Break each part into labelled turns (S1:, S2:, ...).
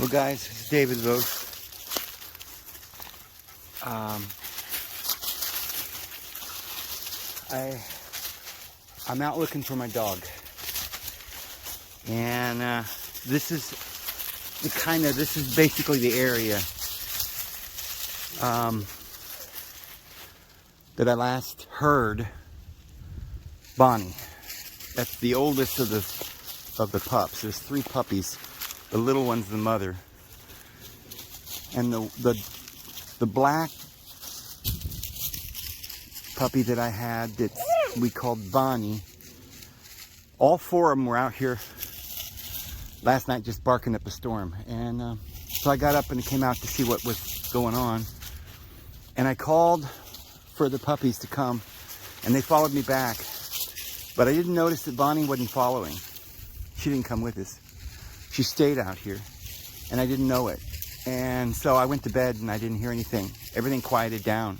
S1: Well, guys, it's David Vogt. I'm out looking for my dog, and this is basically the area that I last heard Bonnie. That's the oldest of the pups. There's 3 puppies. The little one's the mother, and the black puppy that I had that we called Bonnie. All 4 of them were out here last night just barking up a storm, and so I got up and came out to see what was going on, and I called for the puppies to come, and they followed me back, but I didn't notice that Bonnie wasn't following. She didn't come with us. She stayed out here, and I didn't know it. And so I went to bed and I didn't hear anything. Everything quieted down.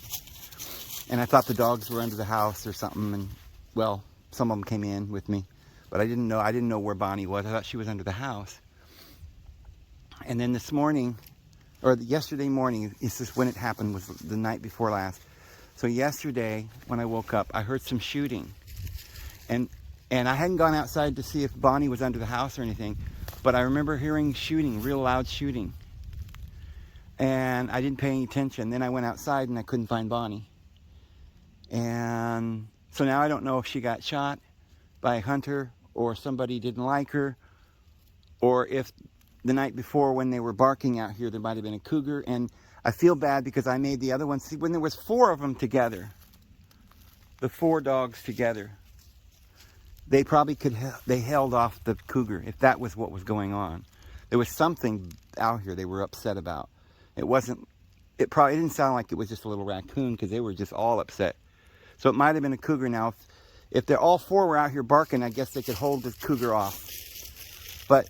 S1: And I thought the dogs were under the house or something, and well, some of them came in with me, but I didn't know where Bonnie was. I thought she was under the house. And then this morning, or yesterday morning, this is when it happened, was the night before last. So yesterday when I woke up, I heard some shooting. And I hadn't gone outside to see if Bonnie was under the house or anything, but I remember hearing shooting, real loud shooting. And I didn't pay any attention. Then I went outside and I couldn't find Bonnie. And so now I don't know if she got shot by a hunter, or somebody didn't like her, or if the night before when they were barking out here, there might have been a cougar. And I feel bad because I made the other one, see, when there was 4 of them together, the 4 dogs together, they probably they held off the cougar if that was what was going on. There was something out here they were upset about. It probably didn't sound like it was just a little raccoon, because they were just all upset. So it might have been a cougar. Now, if they're all 4 were out here barking, I guess they could hold the cougar off. But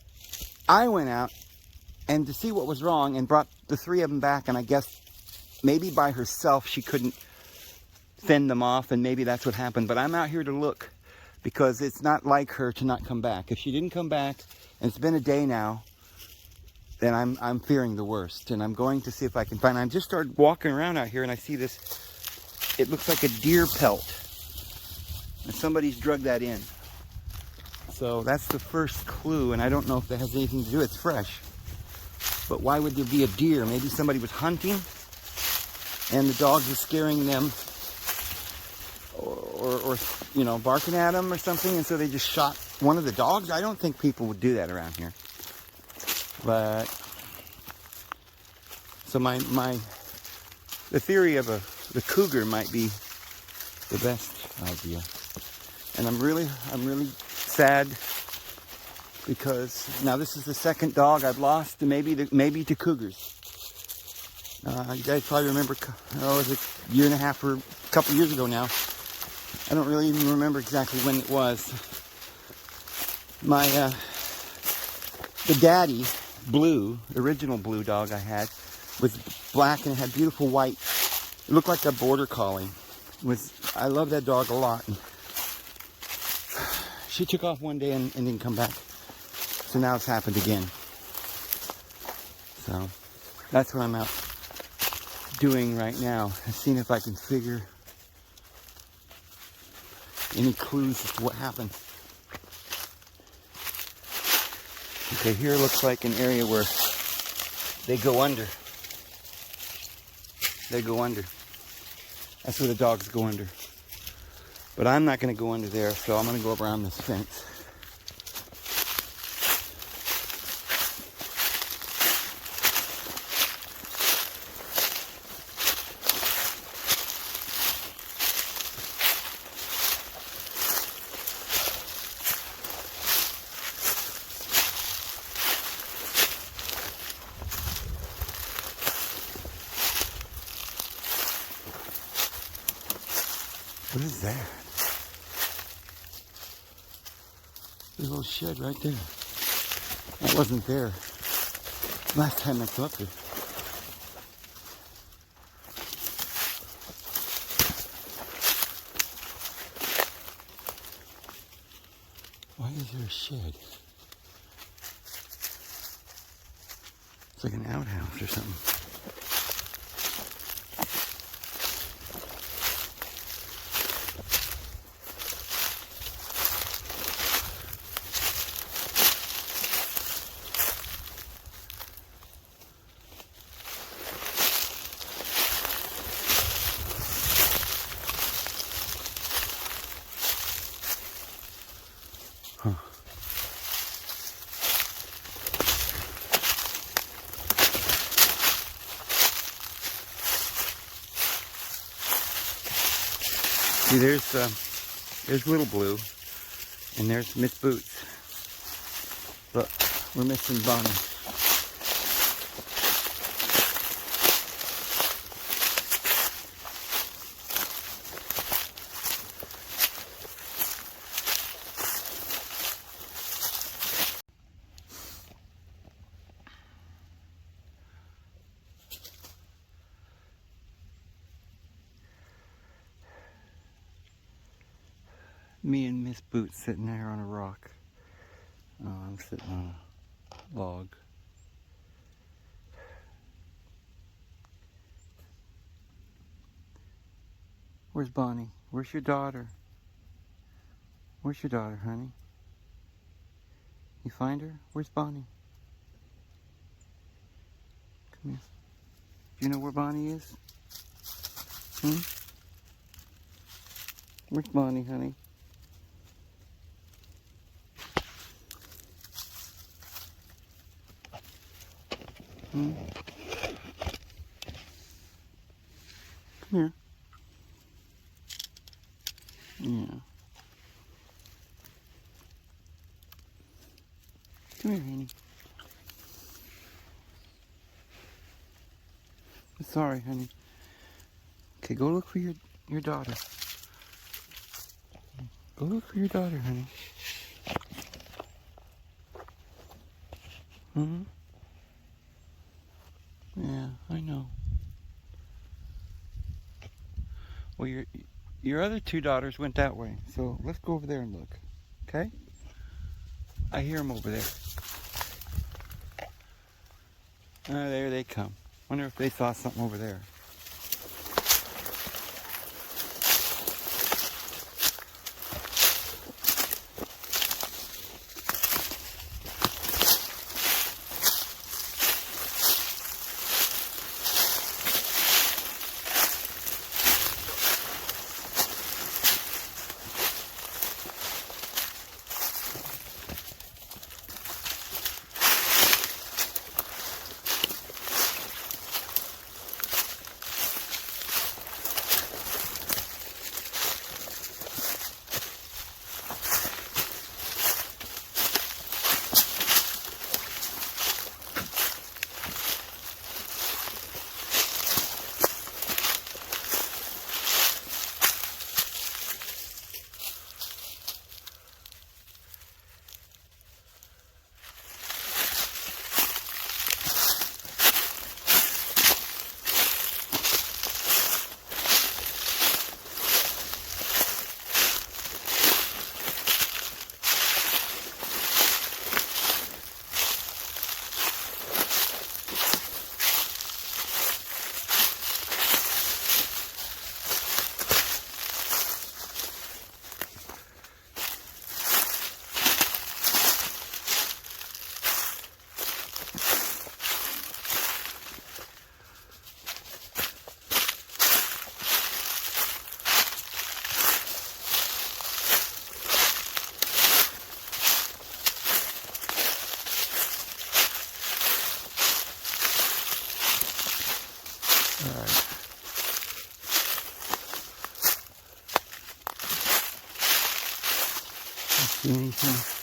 S1: I went out and to see what was wrong and brought the 3 of them back, and I guess maybe by herself she couldn't fend them off, and maybe that's what happened. But I'm out here to look, because it's not like her to not come back. If she didn't come back, and it's been a day now, then I'm fearing the worst, and I'm going to see if I can find. I just started walking around out here, and I see this. It looks like a deer pelt, and somebody's drugged that in. So that's the first clue, and I don't know if that has anything to do. It's fresh, but why would there be a deer? Maybe somebody was hunting, and the dogs were scaring them, or you know, barking at them or something, and so they just shot one of the dogs. I don't think people would do that around here. But so the theory of the cougar might be the best idea. And I'm really sad, because now this is the 2nd dog I've lost, maybe to cougars. You guys probably remember, it was a year and a half or a couple years ago now. I don't really even remember exactly when it was. The daddy, Blue, the original blue dog I had, was black and it had beautiful white. It looked like a border collie. I love that dog a lot. She took off one day and didn't come back. So now it's happened again. So that's what I'm out doing right now. Seeing if I can figure any clues as to what happened. Okay, here looks like an area where they go under. They go under. That's where the dogs go under. But I'm not going to go under there, so I'm going to go around this fence. What is that? There's a little shed right there. That wasn't there last time I came up here. Why is there a shed? It's like an outhouse or something. Huh. See, there's Little Blue, and there's Miss Boots. But we're missing Bonnie. Me and Miss Boots sitting there on a rock. Oh, I'm sitting on a log. Where's Bonnie? Where's your daughter? Where's your daughter, honey? You find her? Where's Bonnie? Come here. Do you know where Bonnie is? Hmm? Where's Bonnie, honey? Hmm? Come here. Yeah. Come here, honey. Sorry, honey. Okay, go look for your daughter. Go look for your daughter, honey. Hmm? Yeah, I know. Well, your other two daughters went that way, so let's go over there and look. Okay? I hear them over there. There they come. Wonder if they saw something over there. Alright. See anything?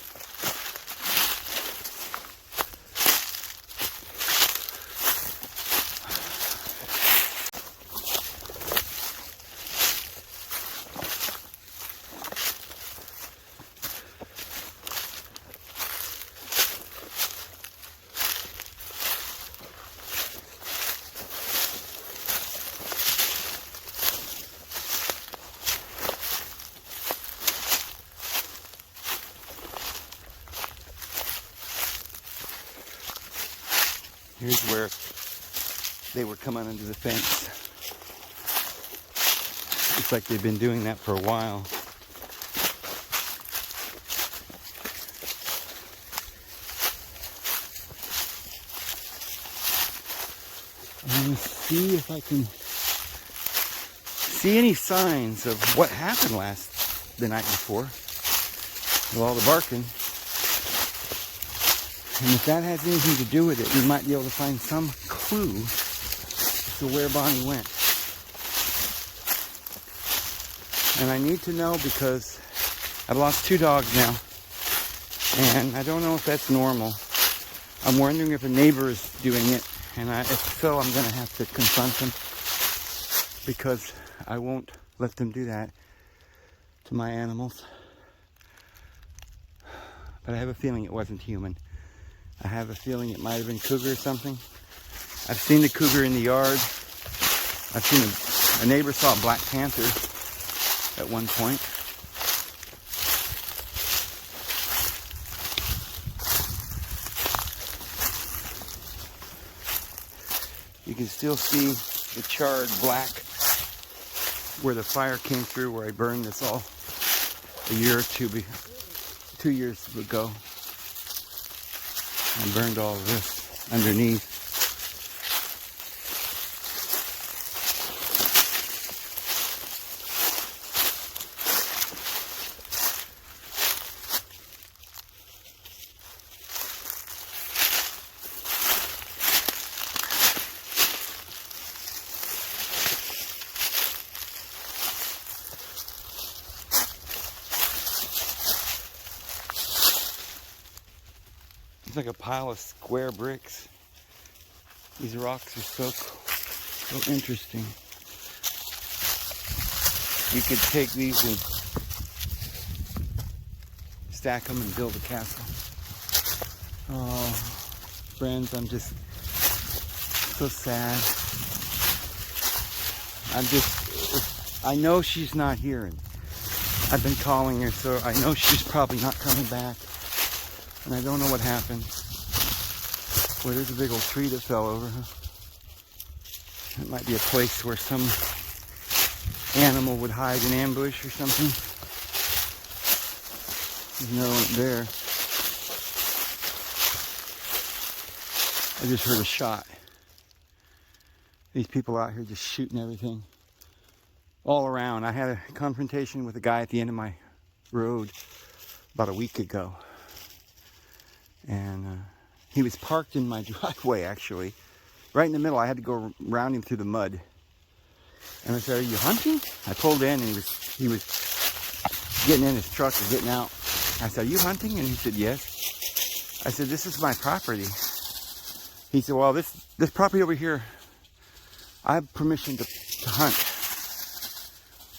S1: Here's where they were coming under the fence. Looks like they've been doing that for a while. I'm going to see if I can see any signs of what happened the night before with all the barking. And if that has anything to do with it, we might be able to find some clue as to where Bonnie went. And I need to know because I've lost 2 dogs now. And I don't know if that's normal. I'm wondering if a neighbor is doing it. And if so, I'm going to have to confront them. Because I won't let them do that to my animals. But I have a feeling it wasn't human. I have a feeling it might have been cougar or something. I've seen the cougar in the yard. I've seen a neighbor saw a black panther at one point. You can still see the charred black where the fire came through, where I burned this all a year or 2 years ago. I burned all of this underneath. It's like a pile of square bricks. These rocks are so interesting. You could take these and stack them and build a castle. Oh, friends, I'm just so sad. I know she's not here. And I've been calling her, so I know she's probably not coming back. And I don't know what happened. Boy, there's a big old tree that fell over. It might be a place where some animal would hide in ambush or something. There's another one there. I just heard a shot. These people out here just shooting everything all around. I had a confrontation with a guy at the end of my road about a week ago. And he was parked in my driveway, actually, right in the middle. I had to go around him through the mud. And I said, "Are you hunting?" I pulled in, and he was getting in his truck and getting out. I said, "Are you hunting?" And he said, "Yes." I said, "This is my property." He said, "Well, this property over here, I have permission to hunt."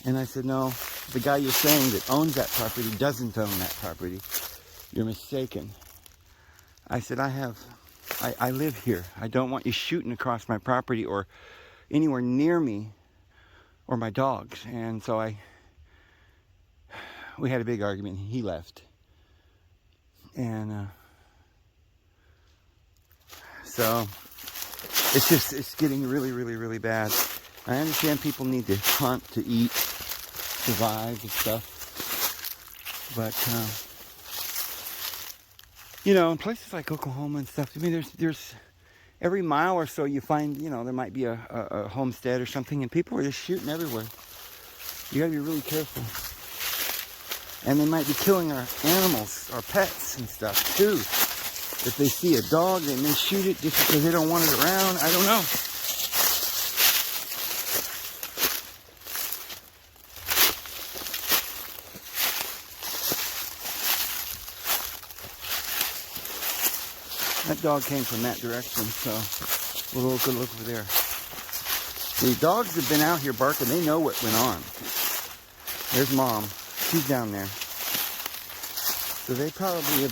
S1: And I said, "No, the guy you're saying that owns that property doesn't own that property. You're mistaken." I said, I live here. I don't want you shooting across my property or anywhere near me or my dogs. And so we had a big argument. He left. And so it's getting really, really, really bad. I understand people need to hunt, to eat, survive and stuff. But you know, in places like Oklahoma and stuff, I mean, there's every mile or so you find, you know, there might be a homestead or something, and people are just shooting everywhere. You gotta be really careful. And they might be killing our animals, our pets and stuff too. If they see a dog, they may shoot it just because they don't want it around. I don't know. That dog came from that direction, so we'll go look over there. The dogs have been out here barking. They know what went on. There's Mom. She's down there. So they probably have...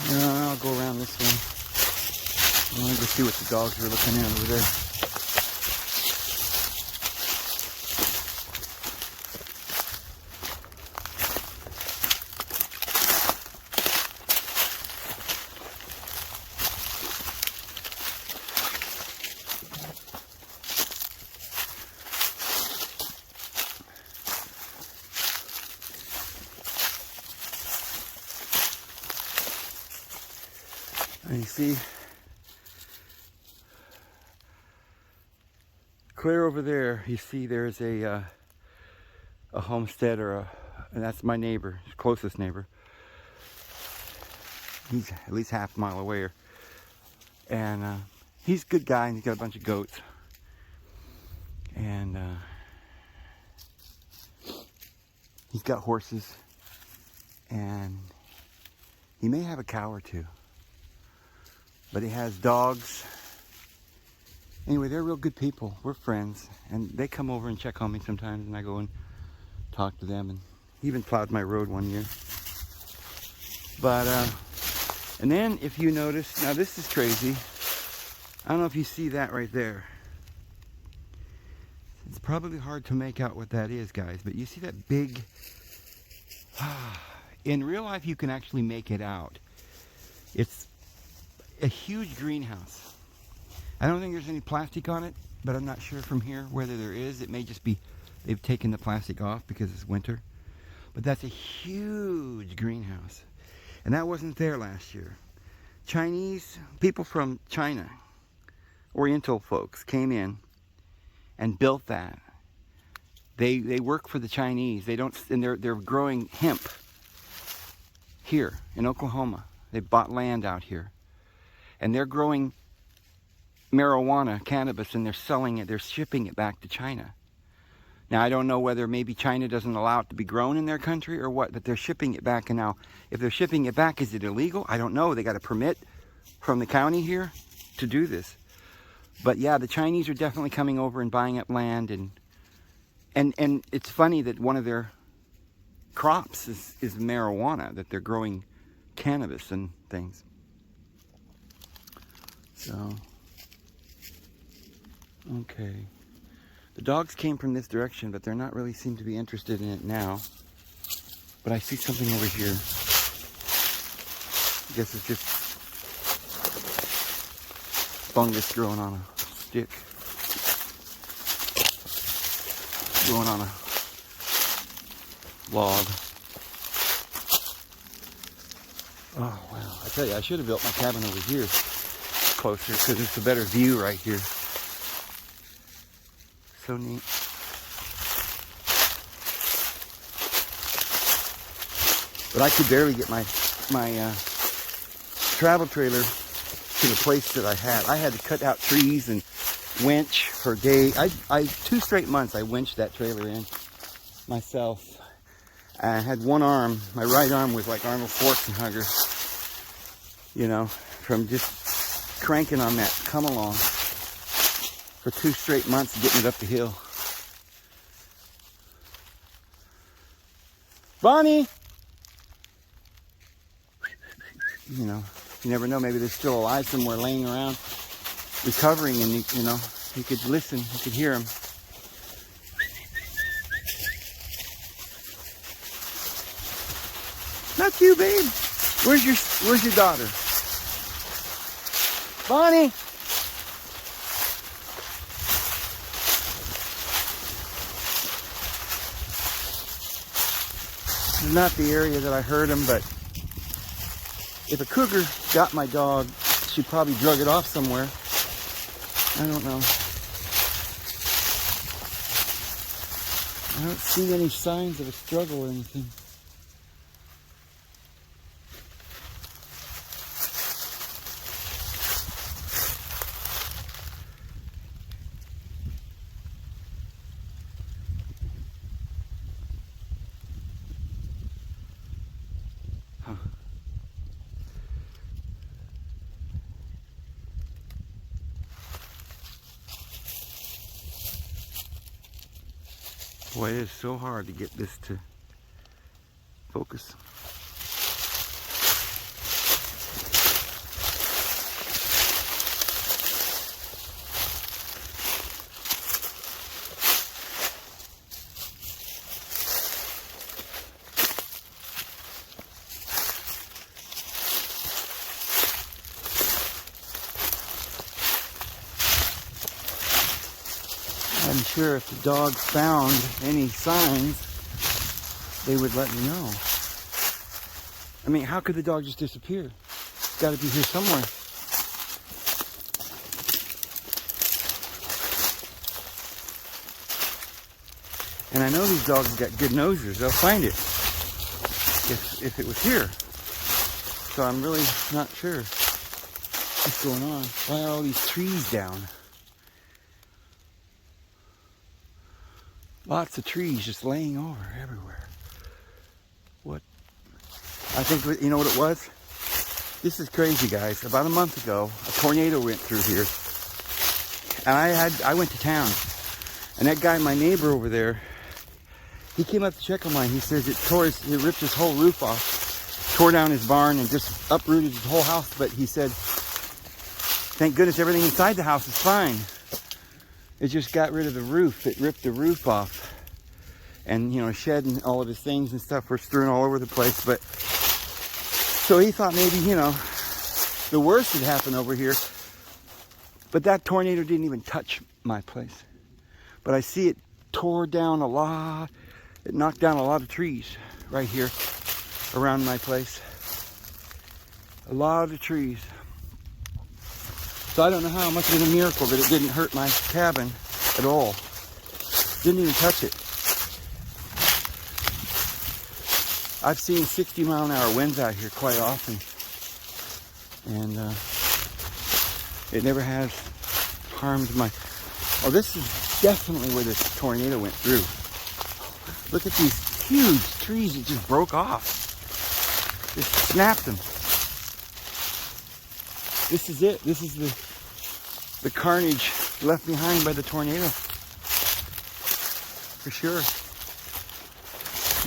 S1: I'll go around this way. I want to go see what the dogs are looking at over there. And you see, clear over there, you see there's a homestead and that's my neighbor, closest neighbor. He's at least half a mile away. And he's a good guy, and he's got a bunch of goats. And he's got horses. And he may have a cow or two. But he has dogs. Anyway, they're real good people. We're friends. And they come over and check on me sometimes, and I go and talk to them. And he even plowed my road one year. But, and then if you notice, now this is crazy. I don't know if you see that right there. It's probably hard to make out what that is, guys, but you see that big, in real life you can actually make it out. It's a huge greenhouse. I don't think there's any plastic on it, but I'm not sure from here whether there is. It may just be they've taken the plastic off because it's winter. But that's a huge greenhouse. And that wasn't there last year. Chinese, people from China, Oriental folks came in and built that. They work for the Chinese. They don't, and they're growing hemp here in Oklahoma. They bought land out here. And they're growing marijuana, cannabis, and they're selling it, they're shipping it back to China. Now, I don't know whether maybe China doesn't allow it to be grown in their country or what, but they're shipping it back. And now, if they're shipping it back, is it illegal? I don't know. They got a permit from the county here to do this. But yeah, the Chinese are definitely coming over and buying up land. And it's funny that one of their crops is marijuana, that they're growing cannabis and things. So, okay. The dogs came from this direction, but they're not really seem to be interested in it now. But I see something over here. I guess it's just fungus growing on a stick. Growing on a log. Oh, wow. I tell you, I should have built my cabin over here closer because it's a better view right here. So neat. But I could barely get my travel trailer to the place that I had. I had to cut out trees and winch for days. 2 straight months I winched that trailer in myself. I had one arm, my right arm was like Arnold Schwarzenegger, you know, from just cranking on that come along for 2 straight months getting it up the hill. Bonnie! You know, you never know, maybe they're still alive somewhere laying around recovering, and you know, you could listen, you could hear them. Not you, babe. Where's your daughter? Bonnie! This is not the area that I heard him, but if a cougar got my dog, she probably drug it off somewhere. I don't know. I don't see any signs of a struggle or anything. Huh. Boy, it is so hard to get this to focus. I'm sure if the dogs found any signs, they would let me know. I mean, how could the dog just disappear? It's got to be here somewhere. And I know these dogs got good nosers. They'll find it if it was here. So I'm really not sure what's going on. Why are all these trees down? Lots of trees just laying over everywhere. What? I think, you know what it was? This is crazy, guys. About a month ago, a tornado went through here. And I went to town. And that guy, my neighbor over there, he came up to check on mine. He says it ripped his whole roof off, tore down his barn, and just uprooted his whole house. But he said, thank goodness everything inside the house is fine. It just got rid of the roof. It ripped the roof off. And, you know, shed and all of his things and stuff were strewn all over the place. But, so he thought maybe, you know, the worst had happened over here. But that tornado didn't even touch my place. But I see it tore down a lot. It knocked down a lot of trees right here around my place. A lot of trees. So I don't know how much of a miracle that it didn't hurt my cabin at all. Didn't even touch it. I've seen 60-mile-an-hour winds out here quite often. And it never has harmed my... Oh, this is definitely where this tornado went through. Look at these huge trees that just broke off. Just snapped them. This is it. This is the carnage left behind by the tornado. For sure.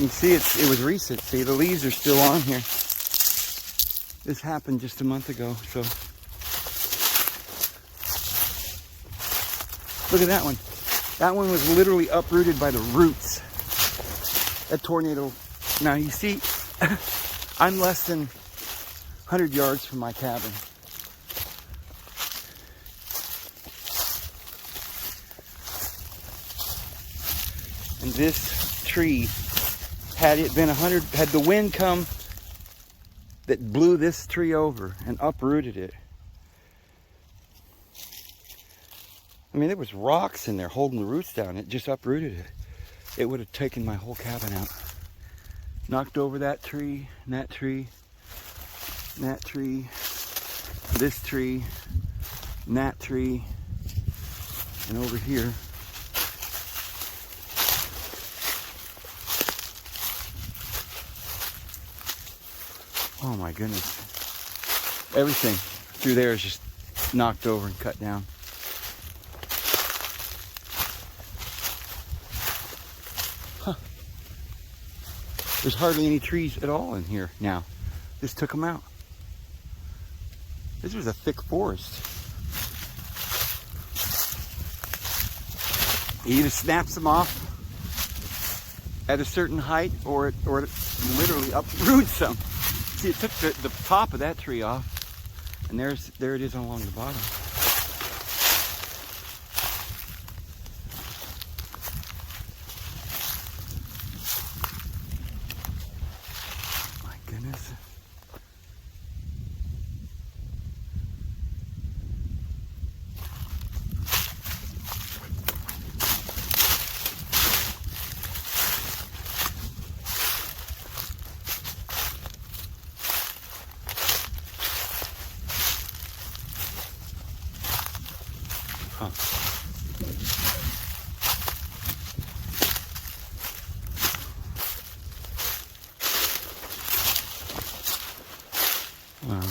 S1: You can see it was recent. See, the leaves are still on here. This happened just a month ago, so. Look at that one. That one was literally uprooted by the roots. That tornado. Now you see, I'm less than 100 yards from my cabin. And this tree, had it been 100, had the wind come that blew this tree over and uprooted it. I mean, there was rocks in there holding the roots down. It just uprooted it. It would have taken my whole cabin out. Knocked over that tree, and that tree, and that tree, this tree, and that tree, and over here. Oh my goodness. Everything through there is just knocked over and cut down. Huh. There's hardly any trees at all in here now. Just took them out. This was a thick forest. It either snaps them off at a certain height or it literally uproots them. See, it took the top of that tree off, and there it is along the bottom. My goodness. Huh. Wow.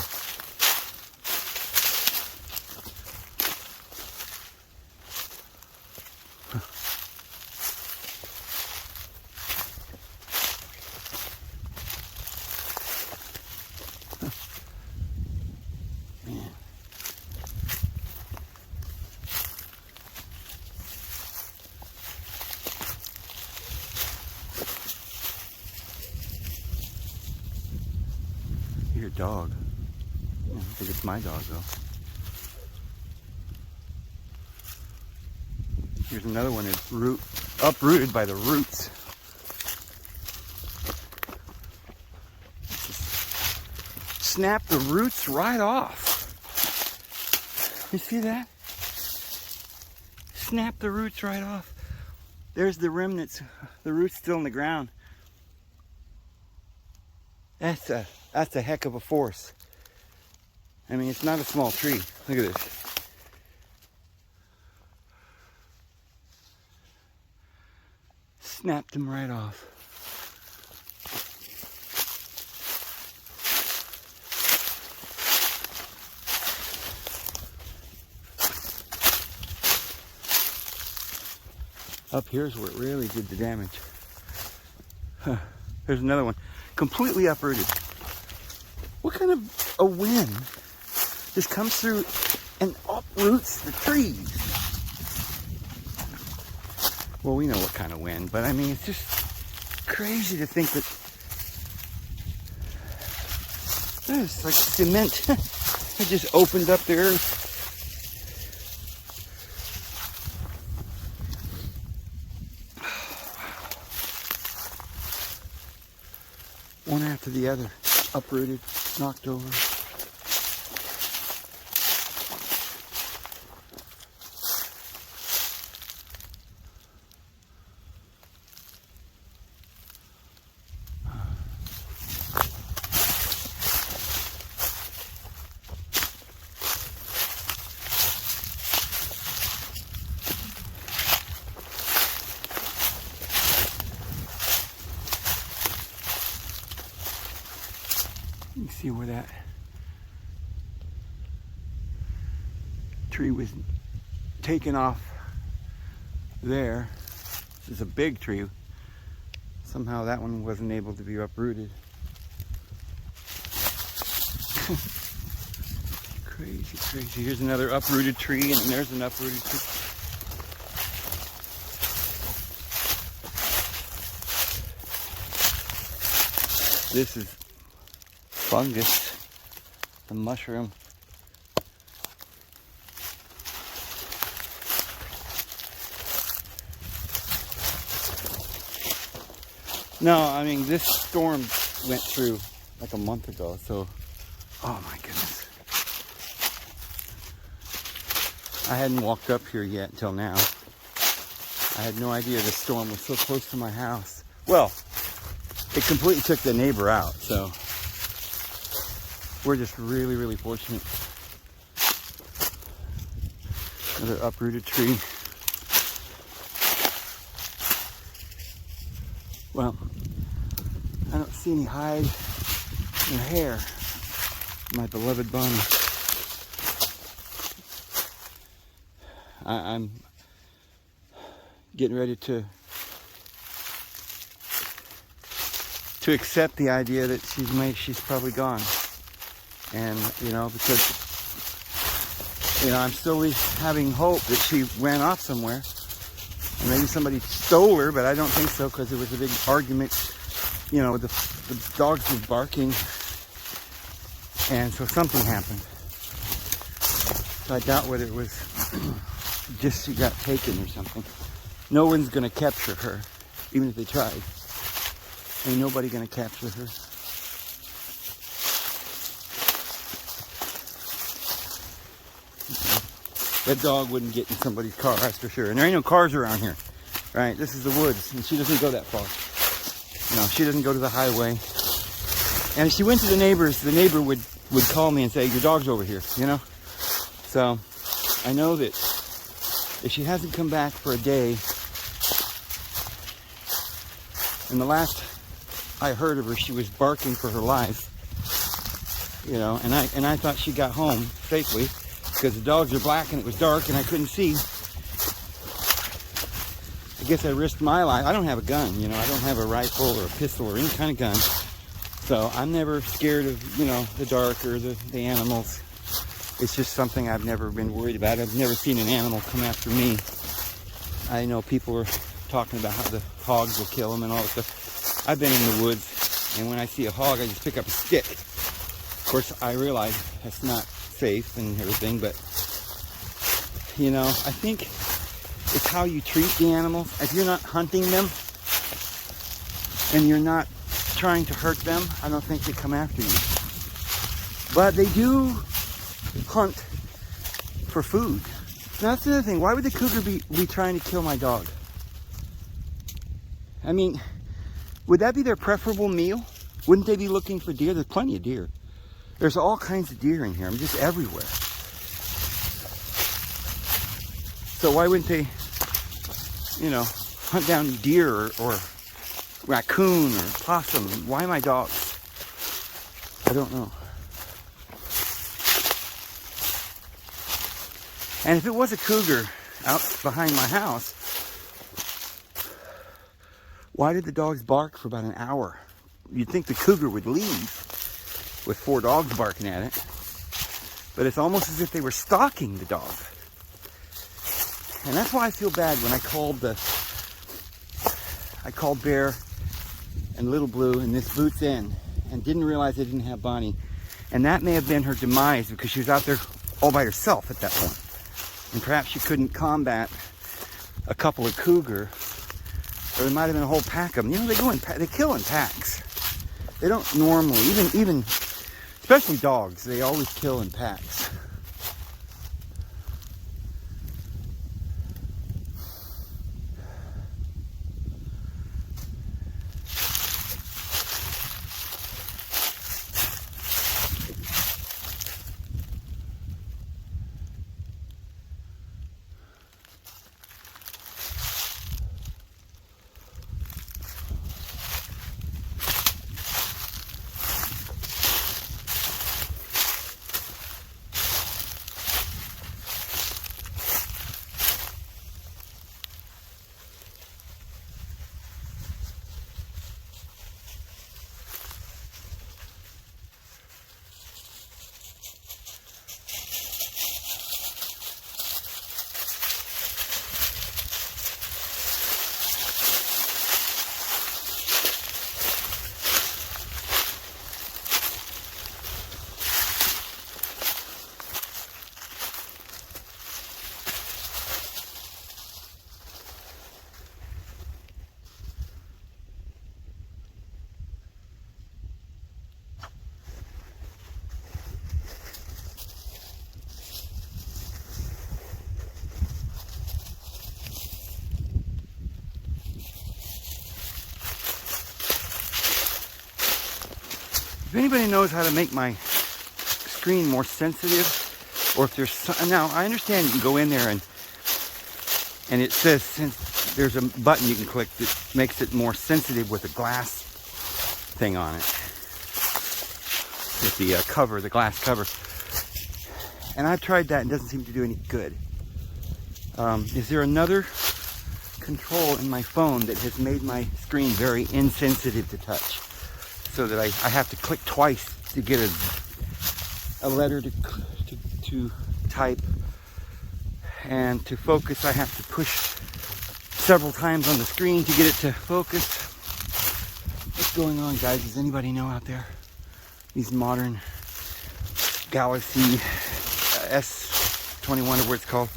S1: Man. Your dog. I don't think it's my dog though. Here's another one that's uprooted by the roots. Just snap the roots right off. You see that? Snap the roots right off. There's the remnants. The root's still in the ground. That's a heck of a force. I mean, it's not a small tree. Look at this. Snapped them right off. Up here's where it really did the damage. There's another one. Completely uprooted. What kind of a wind just comes through and uproots the trees? Well, we know what kind of wind, but I mean, it's just crazy to think that it's like cement. It just opened up the earth. One after the other, uprooted, knocked over. You can see where that tree was taken off there. This is a big tree. Somehow that one wasn't able to be uprooted. Crazy, crazy. Here's another uprooted tree, and there's an uprooted tree. This is fungus, the mushroom. No, I mean, this storm went through like a month ago, so, oh my goodness. I hadn't walked up here yet until now. I had no idea the storm was so close to my house. Well, it completely took the neighbor out, so we're just really, really fortunate. Another uprooted tree. Well, I don't see any hide or hair. My beloved Bonnie. I'm getting ready to accept the idea that she's probably gone. And, you know, because, you know, I'm slowly having hope that she ran off somewhere. And maybe somebody stole her, but I don't think so, because it was a big argument. You know, the dogs were barking. And so something happened. So I doubt whether it was just she got taken or something. No one's going to capture her, even if they tried. Ain't nobody going to capture her. That dog wouldn't get in somebody's car, that's for sure. And there ain't no cars around here, right? This is the woods, and she doesn't go that far. You know, she doesn't go to the highway. And if she went to the neighbor would call me and say, your dog's over here, you know? So, I know that if she hasn't come back for a day, and the last I heard of her, she was barking for her life, you know, and I thought she got home safely, because the dogs are black and it was dark and I couldn't see. I guess I risked my life. I don't have a gun, you know. I don't have a rifle or a pistol or any kind of gun. So I'm never scared of, you know, the dark or the animals. It's just something I've never been worried about. I've never seen an animal come after me. I know people are talking about how the hogs will kill them and all that stuff. I've been in the woods, and when I see a hog, I just pick up a stick. Of course, I realize that's not safe and everything, but you know, I think it's how you treat the animals. If you're not hunting them and you're not trying to hurt them, I don't think they come after you. But they do hunt for food. Now that's the other thing. Why would the cougar be trying to kill my dog? I mean, would that be their preferable meal? Wouldn't they be looking for deer? There's plenty of deer. There's all kinds of deer in here. I'm just everywhere. So why wouldn't they, you know, hunt down deer or raccoon or possum? Why my dogs? I don't know. And if it was a cougar out behind my house, why did the dogs bark for about an hour? You'd think the cougar would leave with 4 dogs barking at it. But it's almost as if they were stalking the dog. And that's why I feel bad when I called Bear and Little Blue and this Boots in and didn't realize I didn't have Bonnie. And that may have been her demise because she was out there all by herself at that point. And perhaps she couldn't combat a couple of cougar, or there might have been a whole pack of them. You know, they kill in packs. They don't normally, even especially dogs, they always kill in packs. If anybody knows how to make my screen more sensitive, or if there's some, now I understand you can go in there and it says, since there's a button you can click that makes it more sensitive with a glass thing on it, with the cover, the glass cover. And I've tried that and it doesn't seem to do any good. Is there another control in my phone that has made my screen very insensitive to touch, so that I have to click twice to get a letter to type, and to focus I have to push several times on the screen to get it to focus. What's going on, guys? Does anybody know out there? These modern Galaxy S21 or what it's called.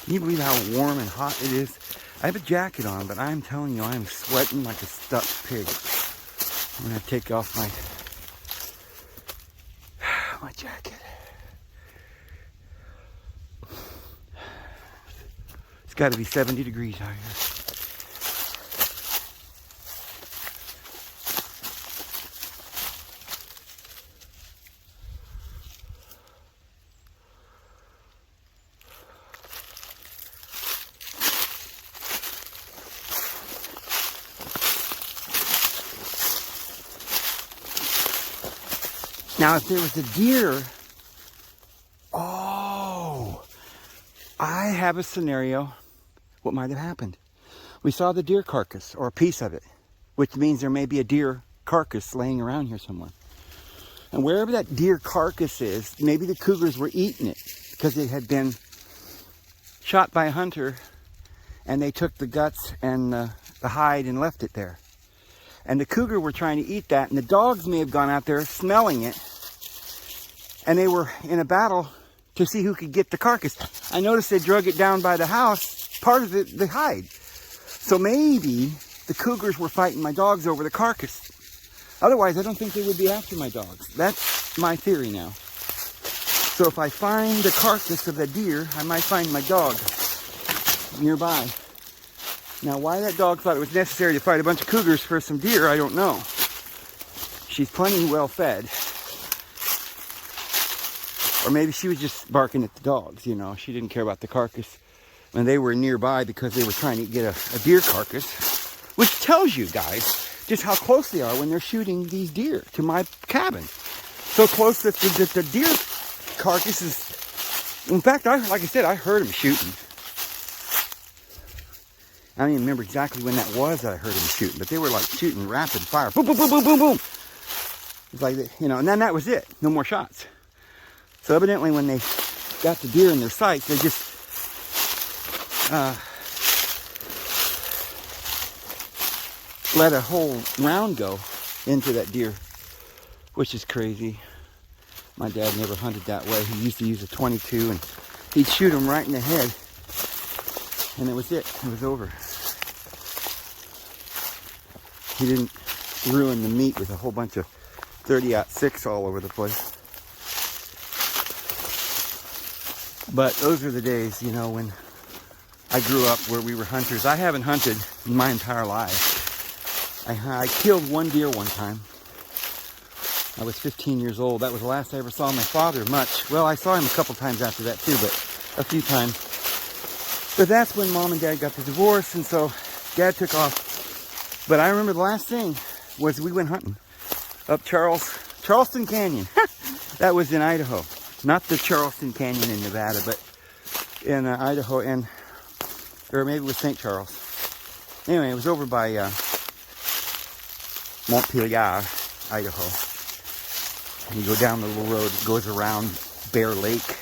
S1: Can you believe how warm and hot it is? I have a jacket on, but I'm telling you, I'm sweating like a stuck pig. I'm gonna take off my jacket. It's got to be 70 degrees out here. Now, if there was a deer, I have a scenario, what might have happened. We saw the deer carcass, or a piece of it, which means there may be a deer carcass laying around here somewhere. And wherever that deer carcass is, maybe the cougars were eating it because it had been shot by a hunter, and they took the guts and the hide and left it there. And the cougar were trying to eat that, and the dogs may have gone out there smelling it, and they were in a battle to see who could get the carcass. I noticed they drug it down by the house, part of the hide. So maybe the cougars were fighting my dogs over the carcass. Otherwise, I don't think they would be after my dogs. That's my theory now. So if I find the carcass of the deer, I might find my dog nearby. Now, why that dog thought it was necessary to fight a bunch of cougars for some deer, I don't know. She's plenty well fed. Or maybe she was just barking at the dogs, you know. She didn't care about the carcass. And they were nearby because they were trying to get a deer carcass. Which tells you guys just how close they are when they're shooting these deer to my cabin. So close that the deer carcass is... In fact, like I said, I heard them shooting. I don't even remember exactly when that was that I heard them shooting. But they were like shooting rapid fire. Boom, boom, boom, boom, boom, boom. It's like, you know, and then that was it. No more shots. So evidently when they got the deer in their sights, they just let a whole round go into that deer, which is crazy. My dad never hunted that way. He used to use a 22 and he'd shoot them right in the head. And it was it. It was over. He didn't ruin the meat with a whole bunch of 30-06 all over the place. But those are the days, you know, when I grew up where we were hunters. I haven't hunted in my entire life. I killed one deer one time. I was 15 years old. That was the last I ever saw my father much. Well, I saw him a couple times after that too, but a few times. But that's when Mom and Dad got the divorce, and so Dad took off. But I remember the last thing was we went hunting up Charleston Canyon. That was in Idaho. Not the Charleston Canyon in Nevada, but in Idaho, or maybe it was St. Charles. Anyway, it was over by Montpelier, Idaho. And you go down the little road, it goes around Bear Lake,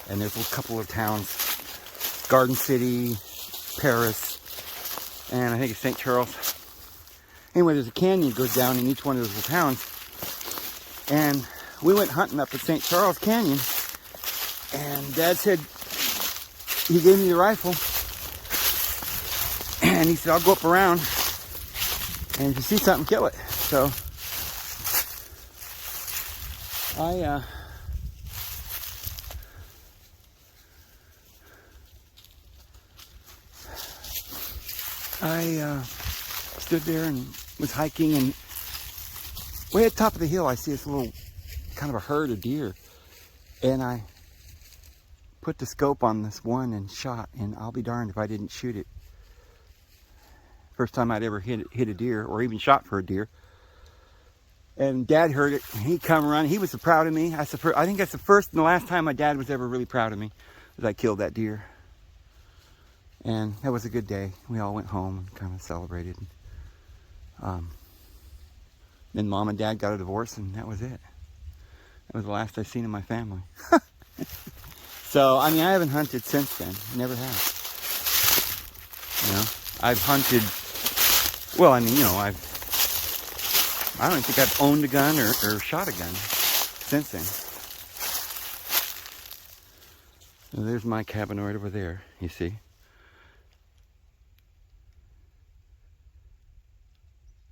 S1: and there's a couple of towns, Garden City, Paris, and I think it's St. Charles. Anyway, there's a canyon that goes down in each one of those little towns, and we went hunting up at St. Charles Canyon, and Dad said, he gave me the rifle, and he said, I'll go up around, and if you see something, kill it. So, I stood there and was hiking, and way at the top of the hill, I see this little kind of a herd of deer, and I put the scope on this one and shot, and I'll be darned if I didn't shoot it. First time I'd ever hit a deer, or even shot for a deer. And Dad heard it, and he come around. He was so proud of me. I think that's the first and the last time my dad was ever really proud of me, was I killed that deer. And that was a good day. We all went home and kind of celebrated. Then Mom and Dad got a divorce, and that was it. That was the last I seen of my family. So, I mean, I haven't hunted since then. Never have. You know, I've hunted, well, I mean, you know, I don't think I've owned a gun or shot a gun since then. So there's my cabin right over there, you see.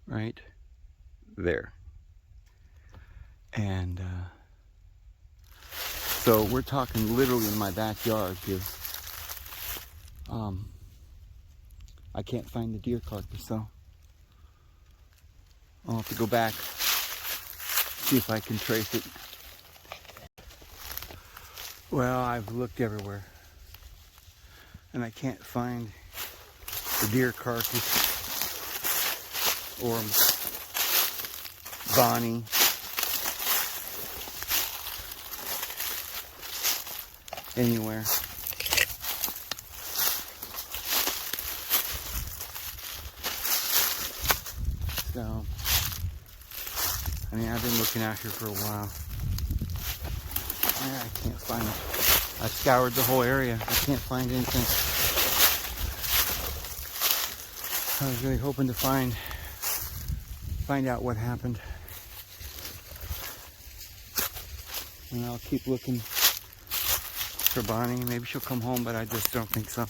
S1: Right there. And so we're talking literally in my backyard here. I can't find the deer carcass, so I'll have to go back, see if I can trace it. Well, I've looked everywhere, and I can't find the deer carcass or Bonnie. Anywhere. So, I mean, I've been looking out here for a while. I can't find it. I've scoured the whole area. I can't find anything. I was really hoping to find out what happened. And I'll keep looking for Bonnie. Maybe she'll come home, but I just don't think so.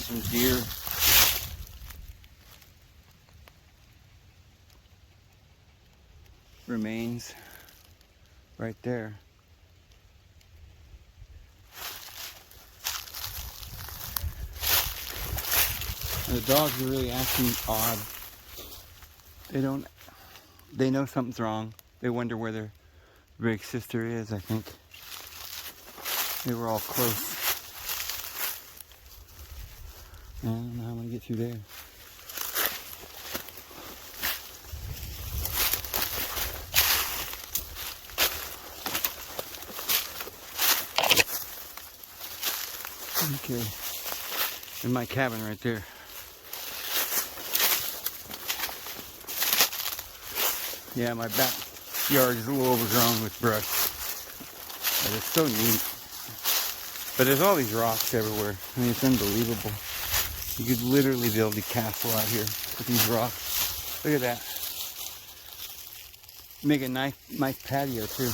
S1: some deer. Remains right there. And the dogs are really acting odd. They know something's wrong. They wonder where their big sister is, I think. They were all close. I don't know how I'm gonna get through there. Okay. In my cabin right there. Yeah, my backyard is a little overgrown with brush. But it's so neat. But there's all these rocks everywhere. I mean, it's unbelievable. You could literally build a castle out here with these rocks. Look at that. Make a nice patio too.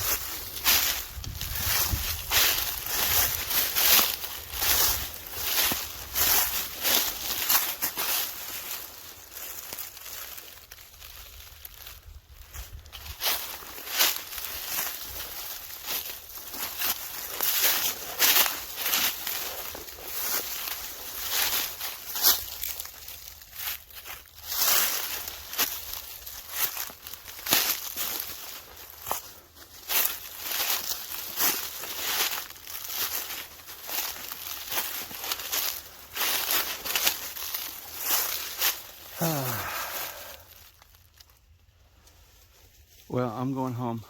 S1: Well, I'm going home.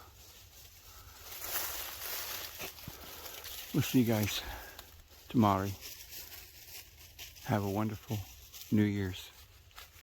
S1: We'll see you guys tomorrow. Have a wonderful New Year's.